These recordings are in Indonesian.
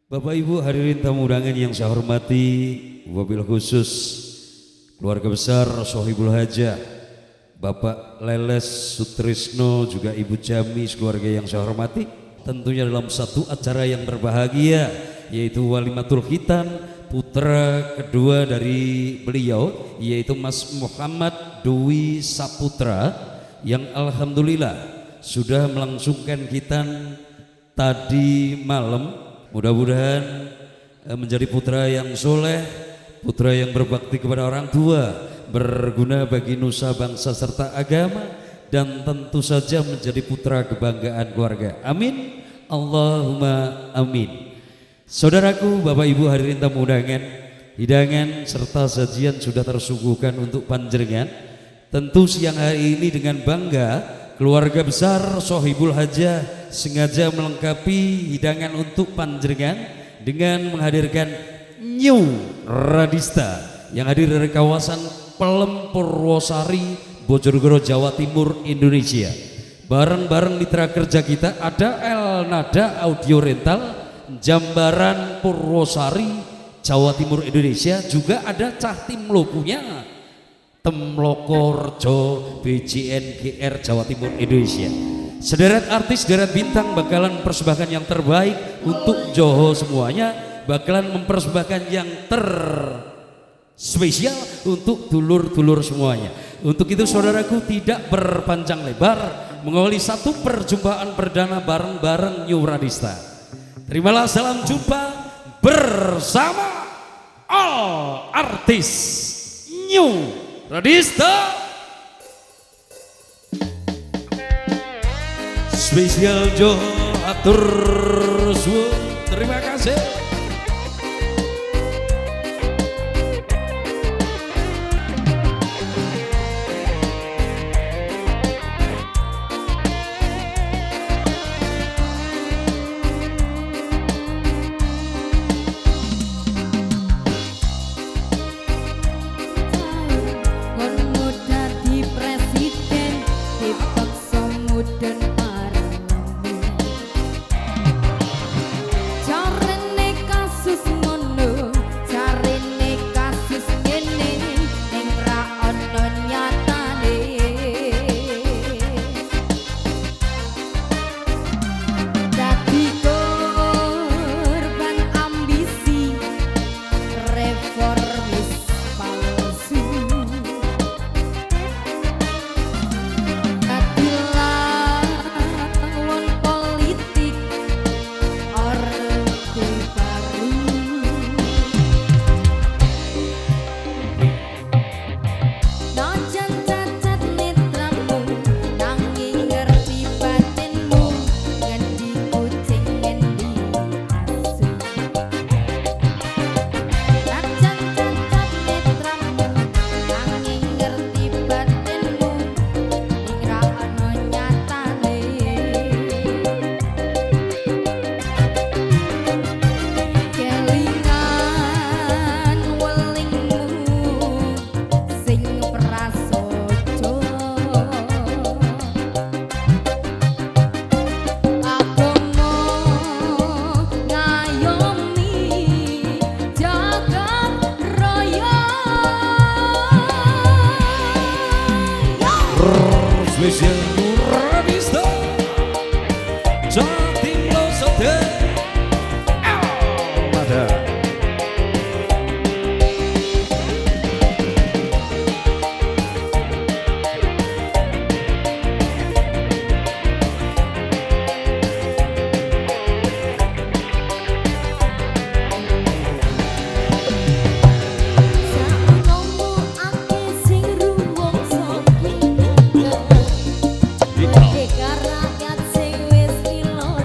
Bapak Ibu hadirin tamu undangan yang saya hormati, wabil khusus keluarga besar Sohibul Hajah, Bapak Leles Sutrisno, juga Ibu Jami, keluarga yang saya hormati. Tentunya dalam satu acara yang berbahagia, yaitu Walimatul Khitan putra kedua dari beliau, yaitu Mas Muhammad Dwi Saputra, yang alhamdulillah sudah melangsungkan khitan tadi malam. Mudah-mudahan menjadi putra yang soleh, putra yang berbakti kepada orang tua, berguna bagi nusa bangsa serta agama, dan tentu saja menjadi putra kebanggaan keluarga. Amin, Allahumma amin. Saudaraku, Bapak Ibu hadirin tamu undangan, hidangan serta sajian sudah tersuguhkan untuk panjenengan. Tentu siang hari ini dengan bangga keluarga besar Sohibul Hajah sengaja melengkapi hidangan untuk panjenengan dengan menghadirkan New Radista yang hadir dari kawasan Pelem Purwosari, Bojonegoro, Jawa Timur, Indonesia. Bareng-bareng mitra kerja kita ada El Nada Audio Rental, Jambaran Purwosari, Jawa Timur, Indonesia. Juga ada Cah Timlo punya Temlokorjo BJNGR Jawa Timur, Indonesia. Sederet artis, sederet bintang bakalan mempersembahkan yang terbaik untuk Joho semuanya, bakalan mempersembahkan yang terspesial untuk dulur-dulur semuanya. Untuk itu saudaraku tidak berpanjang lebar, mengawali satu perjumpaan perdana bareng-bareng New Radista. Terimalah salam jumpa bersama all artis New Radista. Spesial Joho atur suwun, terima kasih. Spesial Radista Jatim Losode El Nada. Rakyat sing wis ilo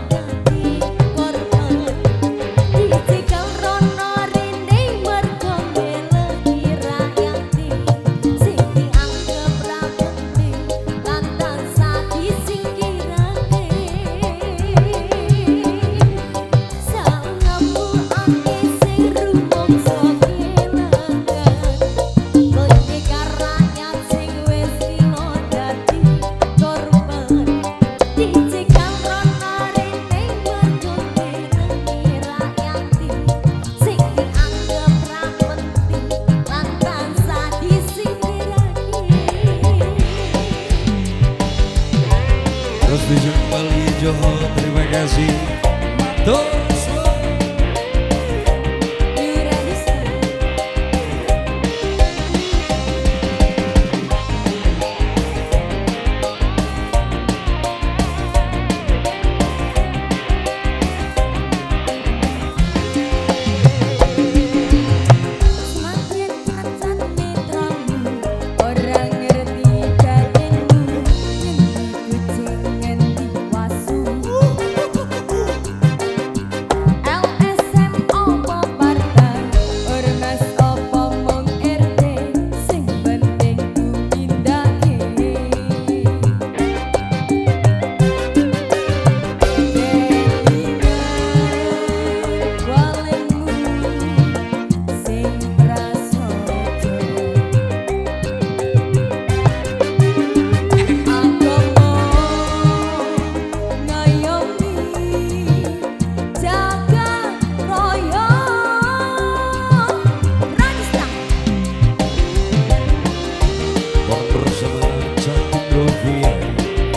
Terus bisa kembali Joho, terima kasih. Tuh.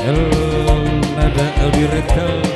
El Nada El Director